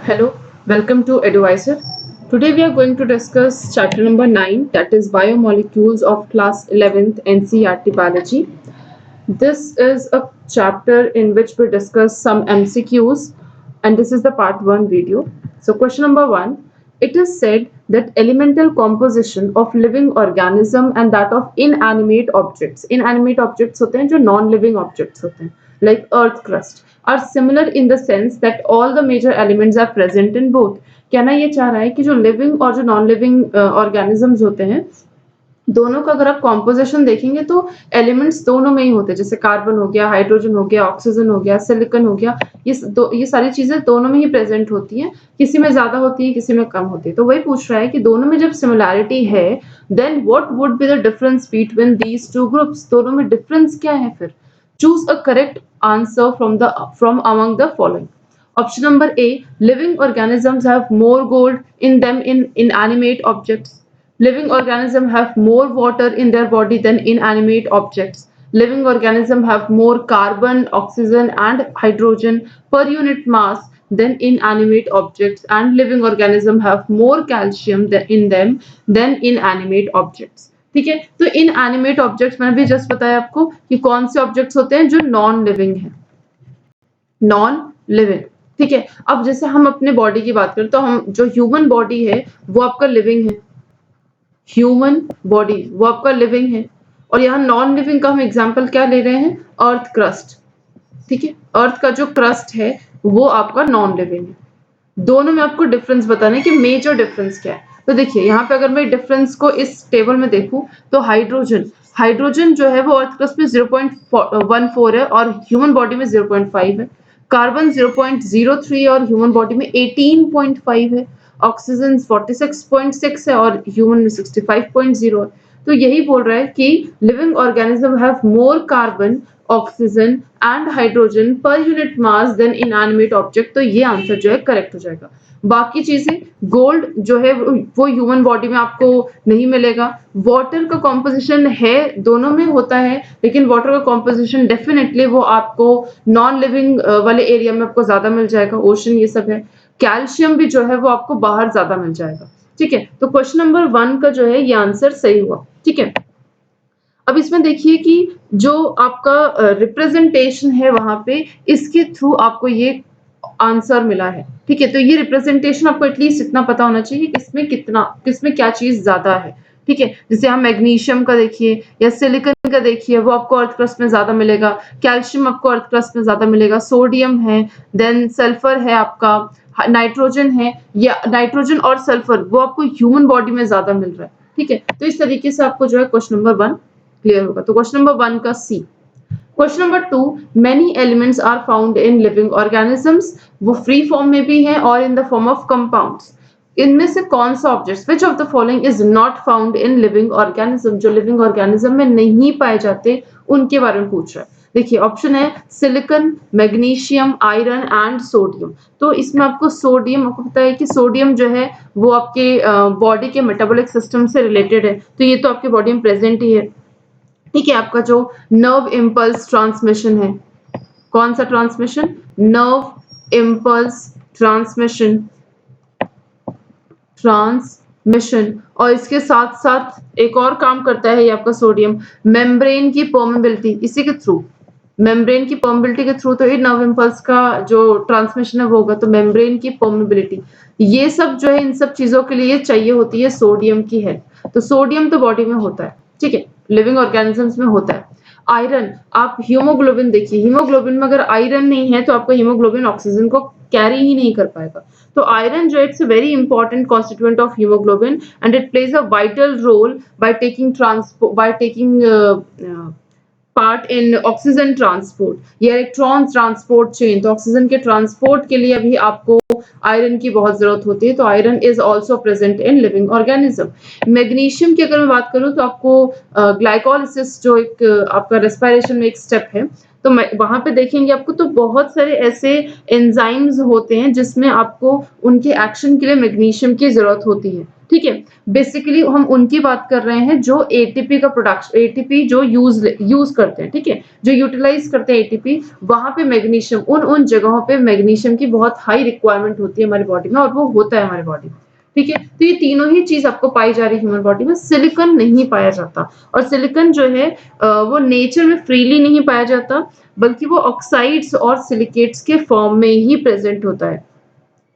Hello, welcome to Advisor. Today we are going to discuss chapter number 9, that is Biomolecules of class 11th NCERT Biology. This is a chapter in which we discuss some MCQs, and this is the part 1 video. So question number 1, it is said that elemental composition of living organism and that of inanimate objects होते हैं जो non-living objects होते हैं, like earth crust, are similar in the sense that all the major elements are present in both. कहना ये चाह रहा है कि जो लिविंग और जो नॉन लिविंग ऑर्गेनिजम्स होते हैं दोनों का अगर आप कॉम्पोजिशन देखेंगे तो एलिमेंट्स दोनों में ही होते हैं, जैसे कार्बन हो गया, हाइड्रोजन हो गया, ऑक्सीजन हो गया, सिलिकॉन हो गया, ये सारी चीजें दोनों में ही प्रेजेंट होती हैं, किसी में ज्यादा होती है, किसी में कम होती है। तो वही पूछ रहा है कि दोनों में जब सिमिलैरिटी है then what would be the difference between these two groups, दोनों में डिफरेंस क्या है फिर। Choose a correct answer from among the following. Option number A, living organisms have more gold in them in inanimate objects. Living organisms have more water in their body than inanimate objects. Living organisms have more carbon, oxygen and hydrogen per unit mass than inanimate objects, and living organisms have more calcium in them than inanimate objects. ठीक है, तो inanimate objects मैंने भी just बताया आपको कि कौन से objects होते हैं जो नॉन लिविंग है, नॉन लिविंग। ठीक है, अब जैसे हम अपने बॉडी की बात करें तो हम जो ह्यूमन बॉडी है वो आपका लिविंग है, ह्यूमन बॉडी वो आपका लिविंग है, और यहाँ नॉन लिविंग का हम एग्जांपल क्या ले रहे हैं, अर्थ क्रस्ट। ठीक है, अर्थ का जो क्रस्ट है वो आपका नॉन लिविंग है। दोनों में आपको डिफरेंस बताना है कि मेजर डिफरेंस क्या है। तो देखिए यहाँ पे अगर मैं डिफरेंस को इस टेबल में देखूं तो हाइड्रोजन जो है वो अर्थ क्रस्ट में 0.14 है और ह्यूमन बॉडी में 0.5 है। कार्बन 0.03 और ह्यूमन बॉडी में 18.5 है। ऑक्सीजन 46.6 है और ह्यूमन में 65.0 है। तो यही बोल रहा है कि living organism have more carbon, oxygen and hydrogen per unit mass than inanimate object. तो ये आंसर जो है करेक्ट हो जाएगा। बाकी चीजें, गोल्ड जो है वो ह्यूमन बॉडी में आपको नहीं मिलेगा। वाटर का कॉम्पोजिशन है, दोनों में होता है, लेकिन वाटर का कॉम्पोजिशन डेफिनेटली वो आपको नॉन लिविंग वाले एरिया में आपको ज्यादा मिल जाएगा, ओशन ये सब है। कैल्शियम भी जो है वो आपको बाहर ज्यादा मिल जाएगा। ठीक है, तो क्वेश्चन नंबर 1 का जो है ये आंसर सही हुआ। ठीक है, अब इसमें देखिए कि जो आपका रिप्रेजेंटेशन है वहां पे, इसके थ्रू आपको ये आंसर मिला है। ठीक है, तो ये रिप्रेजेंटेशन आपको एटलीस्ट इतना पता होना चाहिए किसमें क्या चीज ज्यादा है। ठीक है, जैसे हम मैग्नीशियम का देखिए या सिलिकॉन का देखिए, वो आपको अर्थ क्रस्ट में ज्यादा मिलेगा, कैल्शियम आपको अर्थ क्रस्ट में ज्यादा मिलेगा, सोडियम है, देन सल्फर है, आपका नाइट्रोजन है, या नाइट्रोजन और सल्फर वो आपको ह्यूमन बॉडी में ज्यादा मिल रहा है। ठीक है, तो इस तरीके से आपको जो है क्वेश्चन नंबर 1 क्लियर होगा। तो क्वेश्चन नंबर 1 का C. Question number 2, many elements are found in living organisms, वो फ्री फॉर्म में भी है और in the form of compounds. इनमें से कौन सा object, which of the following is not found in living organism, जो लिविंग ऑर्गेनिज्म में नहीं पाए जाते उनके बारे में पूछ रहा है। देखिए ऑप्शन है silicon, magnesium, iron and sodium. तो इसमें आपको सोडियम, आपको पता है कि सोडियम जो है वो आपके बॉडी के मेटाबॉलिक सिस्टम से रिलेटेड है, तो ये तो आपके बॉडी में प्रेजेंट ही है। ठीक है, आपका जो नर्व इम्पल्स ट्रांसमिशन है, कौन सा ट्रांसमिशन, नर्व इम्पल्स ट्रांसमिशन, और इसके साथ साथ एक और काम करता है ये आपका सोडियम, मेम्ब्रेन की परमेबिलिटी, इसी के थ्रू, मेम्ब्रेन की परमेबिलिटी के थ्रू तो ये नर्व इम्पल्स का जो ट्रांसमिशन है वो होगा। तो मेम्ब्रेन की परमेबिलिटी, ये सब जो है इन सब चीजों के लिए चाहिए होती है सोडियम की हेल्प। तो सोडियम तो बॉडी में होता है, ठीक है, लिविंग ऑर्गेनिजम्स में होता है। आयरन, आप हीमोग्लोबिन देखिए, हीमोग्लोबिन में अगर आयरन नहीं है तो आपका हीमोग्लोबिन ऑक्सीजन को कैरी ही नहीं कर पाएगा। तो आयरन जो it's a very important constituent of haemoglobin and it plays a vital role by taking part in oxygen transport या इलेक्ट्रॉन ट्रांसपोर्ट चेन। तो ऑक्सीजन के ट्रांसपोर्ट के लिए भी आपको आयरन की बहुत जरूरत होती है। तो iron is also present in living organism. Magnesium की अगर मैं बात करूं तो आपको ग्लाइकोलिसिस जो एक आपका रेस्पिरेशन में एक स्टेप है, तो वहां पे देखेंगे आपको तो बहुत सारे ऐसे एंजाइम्स होते हैं जिसमें आपको उनके एक्शन के लिए मैग्नीशियम की जरूरत होती है। ठीक है, बेसिकली हम उनकी बात कर रहे हैं जो एटीपी का प्रोडक्शन, एटीपी जो यूज करते हैं, ठीक है, जो यूटिलाइज करते हैं एटीपी, वहां पे मैग्नीशियम, उन उन जगहों पे मैग्नीशियम की बहुत हाई रिक्वायरमेंट होती है हमारी बॉडी में, और वो होता है हमारी बॉडी में। ठीक है, तो ये तीनों ही चीज आपको पाई जा रही है ह्यूमन बॉडी में। सिलिकॉन नहीं पाया जाता, और सिलिकॉन जो है वो नेचर में फ्रीली नहीं पाया जाता, बल्कि वो ऑक्साइड्स और सिलिकेट्स के फॉर्म में ही प्रेजेंट होता है।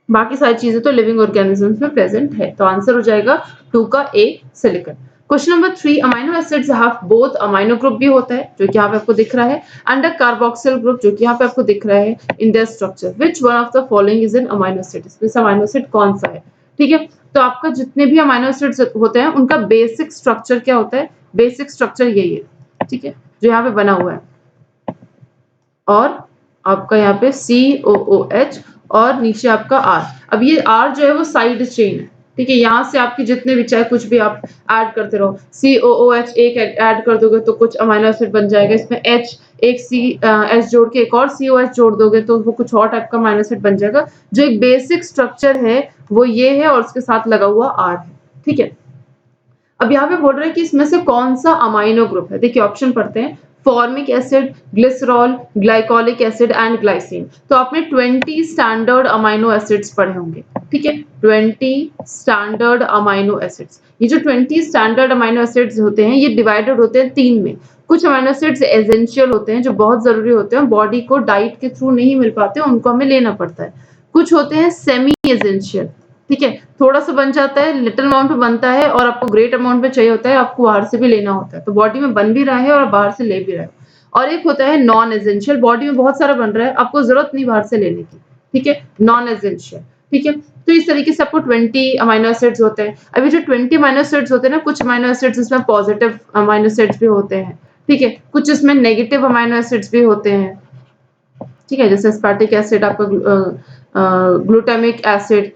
बाकी सारी चीजें तो लिविंग ऑर्गेनिजम्स में प्रेजेंट है। तो आंसर हो जाएगा 2 का A, silicon. Question number 3, amino acids have both amino group भी होता है जो कि यहाँ पे आपको दिख रहा है, एंड अ कार्बोक्सिल ग्रुप जो कि यहाँ पे आपको दिख रहा है in their structure. Which one of the following is an amino acid? इसमें से अमाइनो एसिड कौन सा है? ठीक है, तो आपका जितने भी अमाइनो एसिड्स होते हैं उनका बेसिक स्ट्रक्चर क्या होता है? बेसिक स्ट्रक्चर यही है, ठीक है, जो यहाँ पे बना हुआ है, और आपका यहाँ पे COOH और नीचे आपका R। अब ये R जो है वो साइड चेन है, ठीक है, यहाँ से आपके जितने भी चाहे कुछ भी आप ऐड करते रहो, COOH एक ऐड कर दोगे तो कुछ अमाइनो एसिड बन जाएगा, इसमें H एक H जोड़ के एक और COH जोड़ दोगे तो वो कुछ और टाइप का अमाइनो एसिड बन जाएगा। जो एक बेसिक स्ट्रक्चर है वो ये है, और उसके साथ लगा हुआ R है। ठीक है, अब यहाँ पे बोल रहे हैं कि इसमें से कौन सा अमाइनो ग्रुप है। देखिए ऑप्शन पढ़ते हैं, formic acid, glycerol, glycolic acid and glycine. तो आपने 20 स्टैंडर्ड अमाइनो एसिड्स पढ़े होंगे, ठीक है, 20 स्टैंडर्ड अमाइनो एसिड्स। ये जो 20 स्टैंडर्ड अमाइनो एसिड्स होते हैं ये डिवाइडेड होते हैं 3 में। कुछ अमाइनो एसिड्स एसेंशियल होते हैं जो बहुत जरूरी होते हैं, बॉडी को डाइट के थ्रू नहीं मिल पाते, उनको हमें लेना पड़ता है। कुछ होते हैं सेमी एसेंशियल, ठीक है, थोड़ा सा बन जाता है, लिटिल अमाउंट में बनता है, और आपको ग्रेट अमाउंट में चाहिए होता है, आपको बाहर से भी लेना होता है। तो बॉडी में बन भी रहा है और बाहर से ले भी रहा है। और एक होता है नॉन एसेंशियल, बॉडी में बहुत सारा बन रहा है, आपको जरूरत नहीं बाहर से लेने की, ठीक है, नॉन एसेंशियल। ठीक है, तो इस तरीके से आपको 20 अमाइनो एसिड्स होते हैं। अभी जो 20 अमाइनो एसिड्स होते हैं ना, कुछ अमाइनो एसिड्स इसमें पॉजिटिव अमाइनो एसिड्स भी होते हैं, ठीक है, कुछ इसमें नेगेटिव अमाइनो एसिड्स भी होते हैं, ठीक है, जैसे एस्पार्टिक एसिड, आपका ग्लूटामिक एसिड,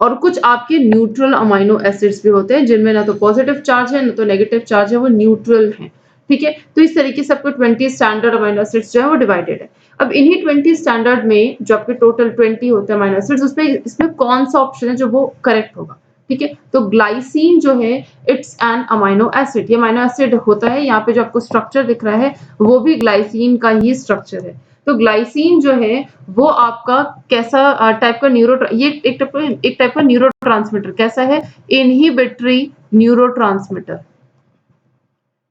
और कुछ आपके न्यूट्रल अमाइनो एसिड्स भी होते हैं जिनमें ना तो पॉजिटिव चार्ज है ना तो नेगेटिव चार्ज है, वो न्यूट्रल है। ठीक है, तो इस तरीके से आपको 20 स्टैंडर्ड अमाइनो एसिड्स जो है वो डिवाइडेड है। अब इन्हीं 20 स्टैंडर्ड में जो आपके टोटल 20 होते हैं अमाइनो एसिड्स, उसमें इसमें कौन सा ऑप्शन है जो वो करेक्ट होगा? ठीक है, तो ग्लाइसिन जो है इट्स एन अमाइनो एसिड, ये अमाइनो एसिड होता है। यहाँ पे जो आपको स्ट्रक्चर दिख रहा है वो भी ग्लाइसिन का ही स्ट्रक्चर है। तो ग्लाइसिन जो है वो आपका कैसा टाइप का ये एक टाइप का न्यूरोट्रांसमीटर कैसा है? इनहिबिटरी न्यूरोट्रांसमीटर,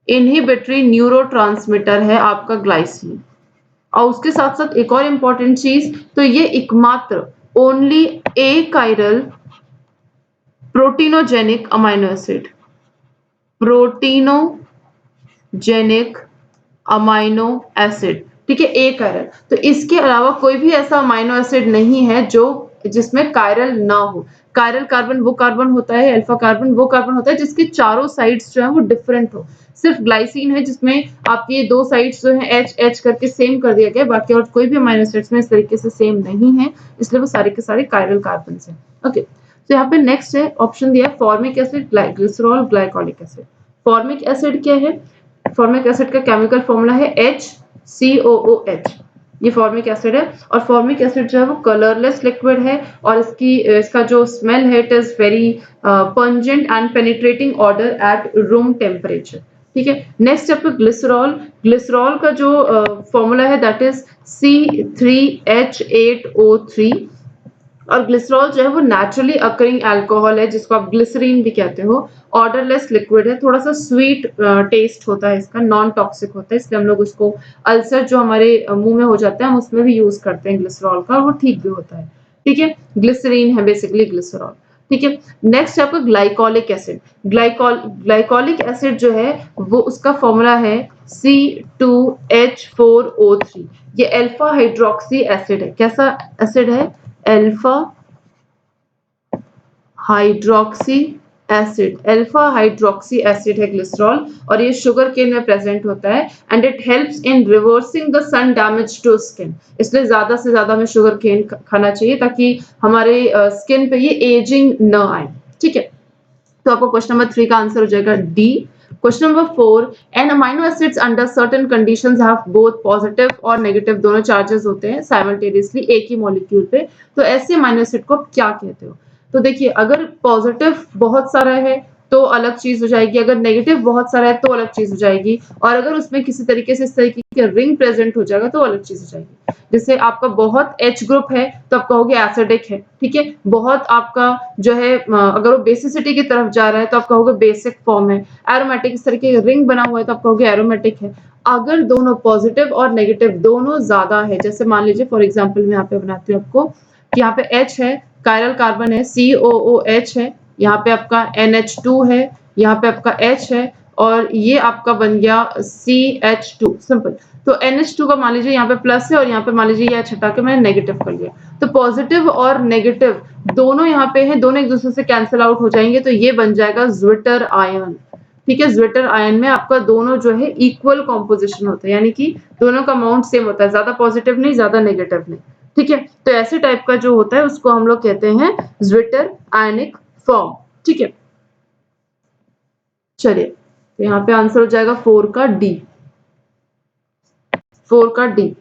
इनहिबिटरी न्यूरोट्रांसमीटर है आपका ग्लाइसिन। और उसके साथ साथ एक और इंपॉर्टेंट चीज, तो ये एकमात्र only achiral proteinogenic amino acid, proteinogenic amino acid, ठीक है, ए कायरल। तो इसके अलावा कोई भी ऐसा अमाइनो एसिड नहीं है जो जिसमें कायरल ना हो। कायरल कार्बन वो कार्बन होता है, अल्फा कार्बन वो कार्बन होता है जिसके चारों साइड्स जो है वो डिफरेंट हो। सिर्फ ग्लाइसिन है जिसमें आपके ये दो साइड्स जो है एच एच करके सेम कर दिया गया, बाकी और कोई भी अमाइनो एसिड्स में इस तरीके से सेम नहीं है, इसलिए वो सारे के सारे कायरल कार्बन है। ओके, तो यहाँ पे नेक्स्ट है ऑप्शन दिया है formic acid, glycerol, glycolic acid. Formic acid क्या है? फॉर्मिक एसिड का केमिकल फॉर्मूला है HCOOH, ये फॉर्मिक एसिड है। और फॉर्मिक एसिड जो है वो कलरलेस लिक्विड है, और इसका जो स्मेल है it is very pungent and penetrating order at room temperature. ठीक है, नेक्स्ट आपका ग्लिसरॉल। ग्लिसरॉल का जो फॉर्मूला है दैट इज C3H8O3। और ग्लिसरॉल जो है वो नेचुरली अकरिंग अल्कोहल है जिसको आप ग्लिसरीन भी कहते हो। ऑर्डरलेस लिक्विड है, थोड़ा सा स्वीट टेस्ट होता है इसका, नॉन टॉक्सिक होता है, इसलिए हम लोग उसको अल्सर जो हमारे मुंह में हो जाता है हम उसमें भी यूज करते हैं ग्लिसरॉल का, और वो ठीक भी होता है। ठीक है, ग्लिसरीन है बेसिकली ग्लिसरॉल। ठीक है, नेक्स्ट आपका ग्लाइकोलिक एसिड। ग्लाइकोलिक एसिड जो है वो उसका फॉर्मूला है C2H4O3। ये अल्फा हाइड्रोक्सी एसिड है। कैसा एसिड है? Alpha hydroxy acid, alpha hydroxy acid है ग्लिसरॉल, और ये शुगर केन में प्रेजेंट होता है, and it helps in reversing the sun damage to skin. इसलिए ज्यादा से ज्यादा हमें शुगर केन खाना चाहिए ताकि हमारे स्किन पे ये एजिंग न आए। ठीक है, तो आपको क्वेश्चन नंबर 3 का आंसर हो जाएगा D, question number 4, an amino acids under certain conditions have both positive और नेगेटिव दोनों चार्जेस होते हैं साइमल्टेनियसली एक ही मॉलिक्यूल पे, तो ऐसे अमाइनो एसिड को क्या कहते हो? तो देखिए, अगर पॉजिटिव बहुत सारा है तो अलग चीज हो जाएगी, अगर नेगेटिव बहुत सारा है तो अलग चीज हो जाएगी, और अगर उसमें किसी तरीके से इस तरीके के रिंग प्रेजेंट हो जाएगा तो अलग चीज हो जाएगी। जैसे आपका बहुत H ग्रुप है तो आप कहोगे एसिडिक है, ठीक है। बहुत आपका जो है अगर वो बेसिसिटी की तरफ जा रहा है तो आप कहोगे बेसिक फॉर्म है। एरोमेटिक इस तरीके का रिंग बना हुआ है तो आप कहोगे एरोमेटिक है। अगर दोनों पॉजिटिव और नेगेटिव दोनों ज्यादा है, जैसे मान लीजिए फॉर एग्जांपल मैं यहाँ पे बनाती हूँ आपको कि यहाँ पे H है, कायरल कार्बन है, COOH है, यहाँ पे आपका NH2 है, यहाँ पे आपका H है, और ये आपका बन गया CH2, सिंपल। तो NH2 का मान लीजिए यहाँ पे प्लस है और यहाँ पे मान लीजिए ये H हटा के मैंने नेगेटिव कर लिया, तो पॉजिटिव और नेगेटिव दोनों यहाँ पे हैं, दोनों एक दूसरे से कैंसिल आउट हो जाएंगे, तो ये बन जाएगा ज्विटर आयन। ठीक है, ज्विटर आयन में आपका दोनों जो है इक्वल कॉम्पोजिशन होता है, यानी कि दोनों का अमाउंट सेम होता है, ज्यादा पॉजिटिव नहीं ज्यादा नेगेटिव नहीं। ठीक है, तो ऐसे टाइप का जो होता है उसको हम लोग कहते हैं ज्विटर आयनिक फॉर्म। ठीक है, चलिए, तो यहाँ पे आंसर हो जाएगा 4 का डी, 4 का डी।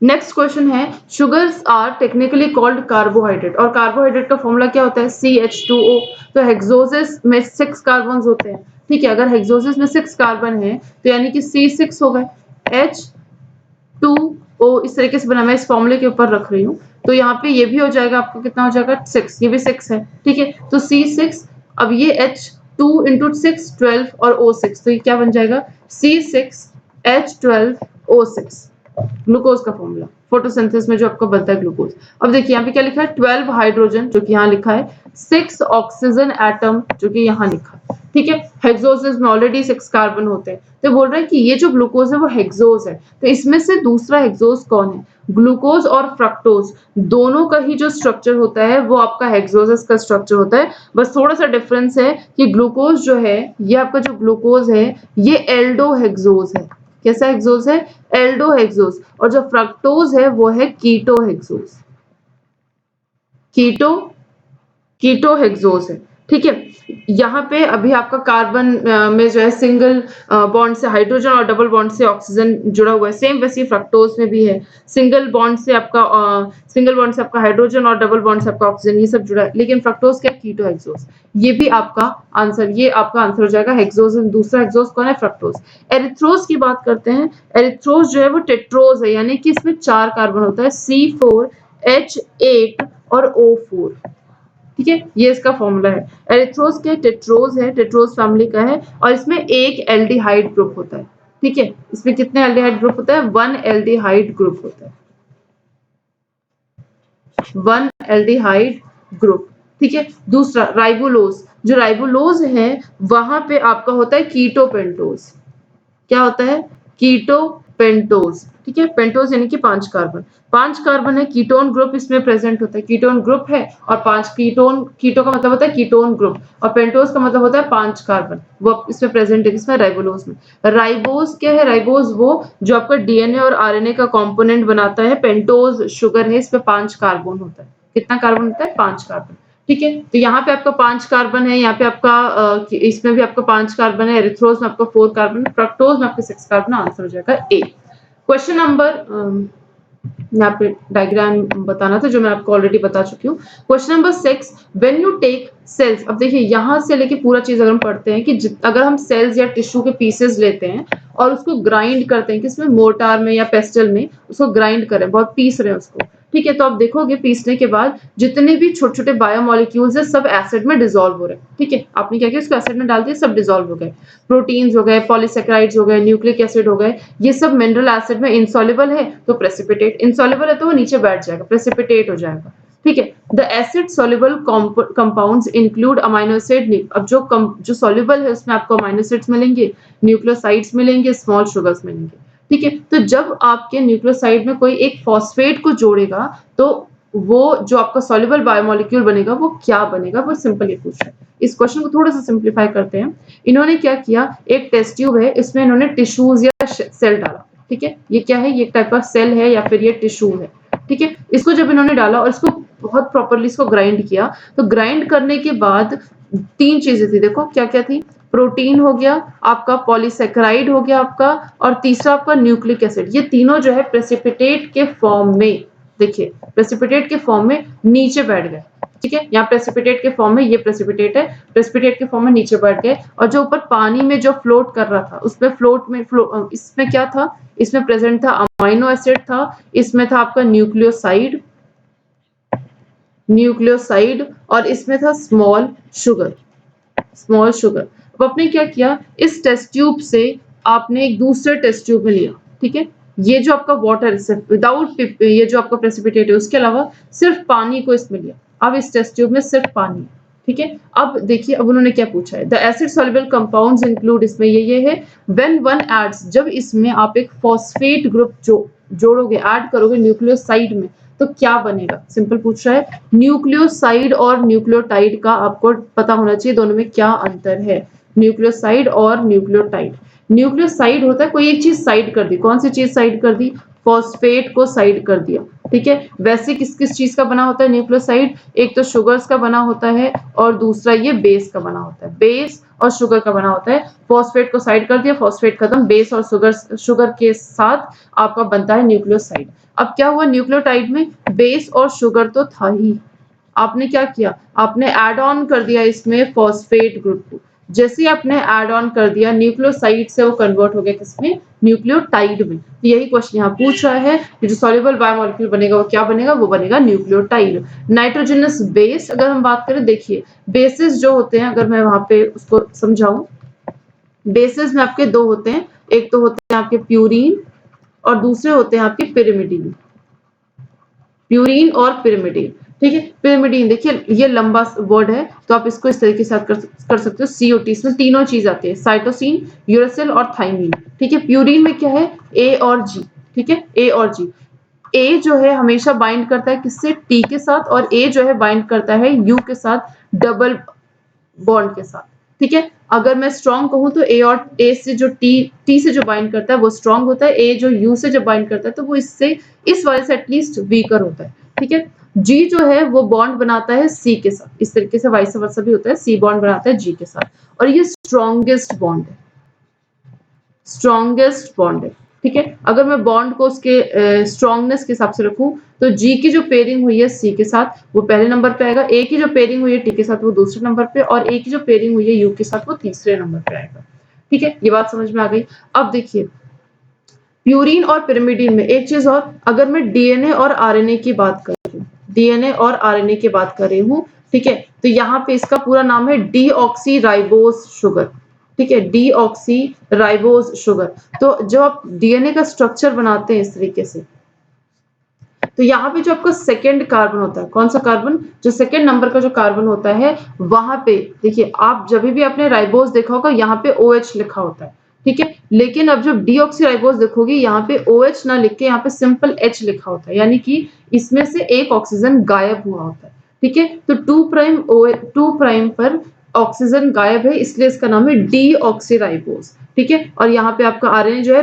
नेक्स्ट क्वेश्चन है, sugars are technically called carbohydrate, और कार्बोहाइड्रेट का फॉर्मूला क्या होता है? CH2O। तो हेक्सोसिस में 6 कार्बन होते हैं, ठीक है। अगर हेक्सोसिस में 6 कार्बन है तो यानी कि C6 हो गए, H2O इस तरीके से बना, मैं इस फॉर्मूले के ऊपर रख रही हूँ, तो यहाँ पे ये भी हो जाएगा आपको, कितना हो जाएगा 6, ये भी 6 है, ठीक है। तो C6, अब ये H2 इंटू 6 12 और O6, तो ये क्या बन जाएगा? C6H12O6, ग्लूकोज का फॉर्मूला फोटोसिंथेसिस में जो आपका बनता है ग्लूकोज। अब देखिए यहाँ पे क्या लिखा है, 12 हाइड्रोजन जो कि यहाँ लिखा है, 6 ऑक्सीजन एटम जो कि यहाँ लिखा है, ठीक है। हेक्सोसिस में ऑलरेडी 6 कार्बन होते हैं, तो बोल रहे हैं कि ये जो ग्लूकोज है वो हेक्सोस है, तो इसमें से दूसरा हेक्सोस कौन है? ग्लूकोज और फ्रक्टोज दोनों का ही जो स्ट्रक्चर होता है वो आपका हेक्सोसिस का स्ट्रक्चर होता है, बस थोड़ा सा डिफरेंस है कि ग्लूकोज जो है, ये आपका जो ग्लूकोज है ये एल्डो हेक्सोस है। कैसा हेक्सोस है? Aldo hexose. और जो फ्रक्टोज है वो है कीटो हेक्सोस, कीटो कीटो हेक्सोस है, ठीक है। यहाँ पे अभी आपका कार्बन में जो है सिंगल बॉन्ड से हाइड्रोजन और डबल बॉन्ड से ऑक्सीजन जुड़ा हुआ है, सेम वैसे फ्रक्टोज में भी है, सिंगल बॉन्ड से आपका हाइड्रोजन और डबल बॉन्ड से आपका ऑक्सीजन, ये सब जुड़ा है, लेकिन फ्रक्टोज क्या? कीटो हेक्सोस। ये भी आपका आंसर, ये आपका आंसर हो जाएगा हेक्सोस। दूसरा हेक्सोस कौन है? फ्रक्टोज। एरिथ्रोज की बात करते हैं, एरिथ्रोज जो है वो टेट्रोज है, यानी कि इसमें 4 कार्बन होता है, C4H8 और O4, ठीक है, ये इसका फॉर्मूला है। एरिथ्रोज के टेट्रोज है, टेट्रोज फैमिली का है, और इसमें एक एल्डिहाइड ग्रुप होता है, ठीक है। इसमें कितने एल्डिहाइड ग्रुप होता है? 1 एल्डिहाइड ग्रुप होता है, 1 एल्डिहाइड ग्रुप, ठीक है। दूसरा राइबोलोज, जो राइबोलोज है वहां पे आपका होता है कीटोपेंटोज। क्या होता है? कीटो पेंटोज, ठीक है। पेंटोज यानी कि 5 कार्बन, 5 कार्बन है, कीटोन ग्रुप इसमें प्रेजेंट होता है, कीटोन ग्रुप है, और 5 कीटोन, कीटो का मतलब होता है कीटोन ग्रुप, और पेंटोज का मतलब होता है 5 कार्बन, वो इसमें प्रेजेंट है, इसमें राइबोलोज में। राइबोज क्या है? राइबोज वो जो आपका डीएनए और आरएनए का कंपोनेंट बनाता है, पेंटोज शुगर है, इसमें 5 कार्बन होता है। कितना कार्बन होता है? 5 कार्बन, ठीक है। तो यहाँ पे आपका 5 कार्बन है, यहाँ पे आपका इसमें भी आपका 5 कार्बन है, एरिथ्रोज में आपका 4 कार्बन, फ्रक्टोज में आपका 6 कार्बन, आंसर हो जाएगा ए। क्वेश्चन नंबर, यहाँ पे डायग्राम बताना था जो मैं आपको ऑलरेडी बता चुकी हूँ। Question number 6, when you take cells, अब देखिए यहाँ से लेके पूरा चीज अगर हम पढ़ते हैं कि अगर हम सेल्स या टिश्यू के पीसेस लेते हैं और उसको ग्राइंड करते हैं, किसमें? मोर्टार में या पेस्टल में, उसको ग्राइंड करें, बहुत पीस रहे हैं उसको, ठीक है। तो आप देखोगे पीसने के बाद जितने भी छोटे छोटे बायोमोलिक्यूल्स है सब एसिड में डिसॉल्व हो रहे हैं, ठीक है। आपने क्या किया? उसको एसिड में डाल दिया, सब डिसॉल्व हो गए, प्रोटीन्स हो गए, पॉलीसेकेराइड्स हो गए, न्यूक्लिक एसिड हो गए, ये सब मिनरल एसिड में इंसॉल्युबल है तो प्रेसिपिटेट, इंसॉल्युबल है तो वो नीचे बैठ जाएगा, प्रेसिपिटेट हो जाएगा, ठीक है। The acid soluble compounds include amino acid, अब जो सॉल्युबल है उसमें आपको अमीनो एसिड्स मिलेंगे, न्यूक्लियोसाइड्स मिलेंगे, स्मॉल शुगर्स मिलेंगे, ठीक है। तो जब आपके न्यूक्लियोसाइड में कोई एक फॉस्फेट को जोड़ेगा तो वो जो आपका सॉल्युबल बायोमोलिक्यूल बनेगा वो क्या बनेगा? वो सिंपल ये पूछ रहा है। इस क्वेश्चन को थोड़ा सा सिंप्लीफाई करते हैं। इन्होंने क्या किया, एक टेस्ट ट्यूब है, इसमें इन्होंने टिश्यूज या सेल डाला, ठीक है। ये क्या है? ये एक टाइप का सेल है या फिर ये टिश्यू है, ठीक है। इसको जब इन्होंने डाला और इसको बहुत प्रॉपरली इसको ग्राइंड किया, तो ग्राइंड करने के बाद 3 चीजें थी, देखो क्या क्या थी। प्रोटीन हो गया आपका, पॉलीसेकेराइड हो गया आपका, और तीसरा आपका न्यूक्लिक एसिड। ये तीनों जो है प्रेसिपिटेट के फॉर्म में, देखिए प्रेसिपिटेट के फॉर्म में नीचे बैठ गए। ठीक है, यहाँ प्रेसिपिटेट के फॉर्म में, ये प्रेसिपिटेट है, प्रेसिपिटेट के फॉर्म में नीचे बैठ गए, और जो ऊपर पानी में जो फ्लोट कर रहा था उसमें इसमें क्या था, इसमें प्रेजेंट था अमाइनो एसिड था, इसमें था आपका न्यूक्लियोसाइड, और इसमें था स्मॉल शुगर। अब आपने क्या किया, इस टेस्ट ट्यूब से आपने एक दूसरे टेस्ट ट्यूब में लिया। ठीक है, ये जो आपका वाटर सिर्फ विदाउट, ये जो आपका प्रेसिपिटेट है उसके अलावा सिर्फ पानी को इसमें लिया। अब इस टेस्ट ट्यूब में सिर्फ पानी। ठीक है, अब देखिए अब उन्होंने क्या पूछा है, the acid soluble compounds include, इसमें ये है, व्हेन वन एड्स, जब इसमें आप एक फॉस्फेट ग्रुप जोड़ोगे, ऐड करोगे न्यूक्लियोसाइड में, तो क्या बनेगा। सिंपल पूछ रहा है, न्यूक्लियोसाइड और न्यूक्लियोटाइड का आपको पता होना चाहिए दोनों में क्या अंतर है। न्यूक्लियोसाइड और न्यूक्लियोटाइड, न्यूक्लियोसाइड होता है कोई एक चीज साइड कर दी, कौन सी चीज साइड कर दी, फॉस्फेट को साइड कर दिया। ठीक है, वैसे किस किस चीज का बना होता है न्यूक्लियोसाइड, एक तो शुगर्स का बना होता है और दूसरा ये बेस का बना होता है, बेस और शुगर का बना होता है। फॉस्फेट को साइड कर दिया, फॉस्फेट खत्म, बेस और शुगर के साथ आपका बनता है न्यूक्लियोसाइड। अब क्या हुआ, न्यूक्लियोटाइड में बेस और शुगर तो था ही, आपने क्या किया, आपने ऐड ऑन कर दिया इसमें फॉस्फेट ग्रुप को। जैसे ही आपने ऐड ऑन कर दिया, न्यूक्लियोसाइड से वो कन्वर्ट हो गया किसमें, न्यूक्लियोटाइड में। तो यही क्वेश्चन यहाँ पूछ रहा है कि जो सॉल्युबल बायोमोलिक्यूल बनेगा वो क्या बनेगा, वो बनेगा न्यूक्लियोटाइड। नाइट्रोजनस बेस अगर हम बात करें, देखिए बेसिस जो होते हैं, अगर मैं वहां पे उसको समझाऊं, बेसिस में आपके दो होते हैं, एक तो होते हैं आपके प्यूरीन और दूसरे होते हैं आपके पिरिमिडीन, प्यूरीन और पिरिमिडीन। ठीक है, पिरिमिडीन देखिए ये लंबा वर्ड है, तो आप इसको इस तरीके से कर सकते हो, सीओटी, इसमें तीनों चीज आती है, साइटोसिन, यूरेसिल और थाइमीन। ठीक है, प्यूरीन में क्या है, ए और जी। ठीक है, ए और जी, ए जो है हमेशा बाइंड करता है किससे, टी के साथ, और ए जो है बाइंड करता है यू के साथ, डबल बॉन्ड के साथ। ठीक है, अगर मैं स्ट्रॉन्ग कहूं तो ए और ए से जो टी से जो बाइंड करता है वो स्ट्रॉन्ग होता है, ए जो यू से जब बाइंड करता है तो वो इससे, इस वाले से एटलीस्ट वीकर होता है। ठीक है, जी जो है वो बॉन्ड बनाता है सी के साथ, इस तरीके से वाइस वर्सा भी होता है, सी बॉन्ड बनाता है जी के साथ, और ये स्ट्रॉन्गेस्ट बॉन्ड है, स्ट्रॉन्गेस्ट बॉन्ड है। ठीक है, अगर मैं बॉन्ड को उसके स्ट्रॉन्गनेस के हिसाब से रखूं, तो जी की जो पेयरिंग हुई है सी के साथ वो पहले नंबर पे आएगा, ए की जो पेयरिंग हुई है टी के साथ वो दूसरे नंबर पे, और ए की जो पेयरिंग हुई है यू के साथ वो तीसरे नंबर पे आएगा। ठीक है, ये बात समझ में आ गई। अब देखिए प्यूरीन और पिरिमिडीन में एक चीज और, अगर मैं डीएनए और आरएनए की बात कर रही हूँ, डीएनए और आरएनए की बात कर रही हूँ, ठीक है, तो यहाँ पे इसका पूरा नाम है डीऑक्सी राइबोज शुगर। ठीक है, डीऑक्सी राइबोज शुगर। तो जब आप डीएनए का स्ट्रक्चर बनाते हैं इस तरीके से, तो यहाँ पे जो आपका सेकेंड कार्बन होता है, कौन सा कार्बन, जो सेकेंड नंबर का जो कार्बन होता है, वहां पे देखिए आप जब भी आपने राइबोज देखा होगा यहाँ पे OH लिखा होता है। ठीक है, लेकिन अब जब डीऑक्सी राइबोज देखोगे यहाँ पे OH ना लिख के यहाँ पे सिंपल H लिखा होता है, यानी कि इसमें से एक ऑक्सीजन गायब हुआ होता है। ठीक है, तो 2 प्राइम पर ऑक्सीजन गायब है, इसलिए इसका नाम है डीऑक्सी राइबोज। ठीक है, और यहाँ पे आपका आरएनए जो है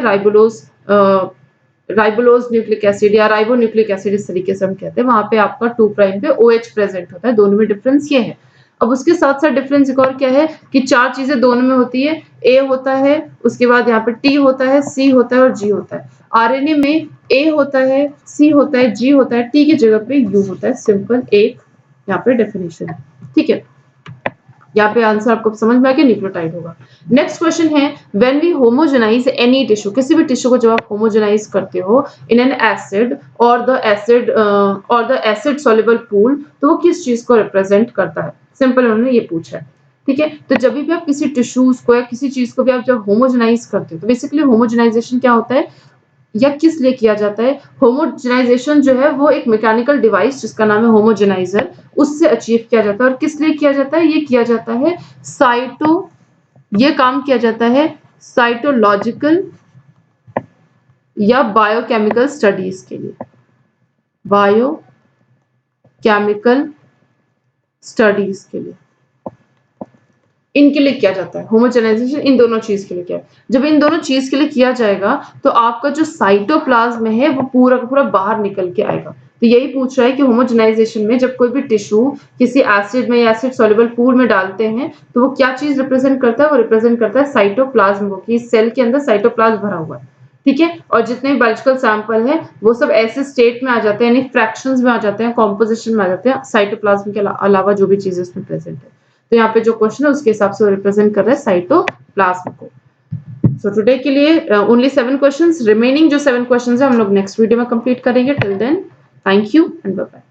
राइबोलोज न्यूक्लिक एसिड या राइबो न्यूक्लिक एसिड, इस तरीके से हम कहते हैं, वहां पे आपका 2 प्राइम पे OH प्रेजेंट होता है, दोनों में डिफरेंस ये है। अब उसके साथ साथ डिफरेंस एक और क्या है कि चार चीजें दोनों में होती है, ए होता है, उसके बाद यहाँ पे टी होता है, सी होता है और जी होता है। आरएनए में ए होता है, सी होता है, जी होता है, टी की जगह पे यू होता है। सिंपल एक यहाँ पे डेफिनेशन है। ठीक है, यहाँ पे आंसर आपको समझ में आ गया, न्यूक्लियोटाइड होगा। नेक्स्ट क्वेश्चन है, when we homogenise any tissue, किसी भी टिश्यू को जब आप होमोजेनाइज करते हो इन एन एसिड और द एसिड सॉल्युबल पूल, तो वो किस चीज को रिप्रेजेंट करता है। सिंपल उन्होंने ये पूछा है। ठीक है, तो जब भी आप किसी टिश्यूज को या किसी चीज को भी आप जब होमोजेनाइज करते हो, तो बेसिकली होमोजेनाइजेशन क्या होता है या किस लिए किया जाता है। होमोजेनाइजेशन जो है वो एक मैकेनिकल डिवाइस जिसका नाम है होमोजेनाइजर, उससे अचीव किया जाता है। और किस लिए किया जाता है, ये किया जाता है ये काम किया जाता है साइटोलॉजिकल या बायोकेमिकल स्टडीज के लिए, बायोकेमिकल स्टडीज के लिए, इनके लिए किया जाता है होमोजेनाइजेशन, इन दोनों चीज के लिए किया। जब इन दोनों चीज के लिए किया जाएगा तो आपका जो साइटोप्लाज्म है वो पूरा का पूरा बाहर निकल के आएगा। तो यही पूछ रहा है कि होमोजेनाइजेशन में जब कोई भी टिश्यू किसी एसिड में या एसिड सॉल्युबल पूल में डालते हैं तो वो क्या चीज रिप्रेजेंट करता है, वो रिप्रेजेंट करता है साइटोप्लाज्म को, कि सेल के अंदर साइटोप्लाज्म भरा हुआ है। ठीक है, और जितने भी बायोलॉजिकल सैंपल है वो सब ऐसे स्टेट में आ जाते हैं, यानी फ्रैक्शंस में आ जाते हैं, कॉम्पोजिशन में आ जाते हैं साइटोप्लाज्म के अलावा जो भी चीजें उसमें प्रेजेंट है। तो यहाँ पे जो क्वेश्चन है उसके हिसाब से वो रिप्रेजेंट कर रहा है साइटोप्लाज्म को। सो टुडे के लिए ओनली 7 क्वेश्चंस, रिमेनिंग जो 7 क्वेश्चंस है हम लोग नेक्स्ट वीडियो में कंप्लीट करेंगे। Till then thank you and bye bye.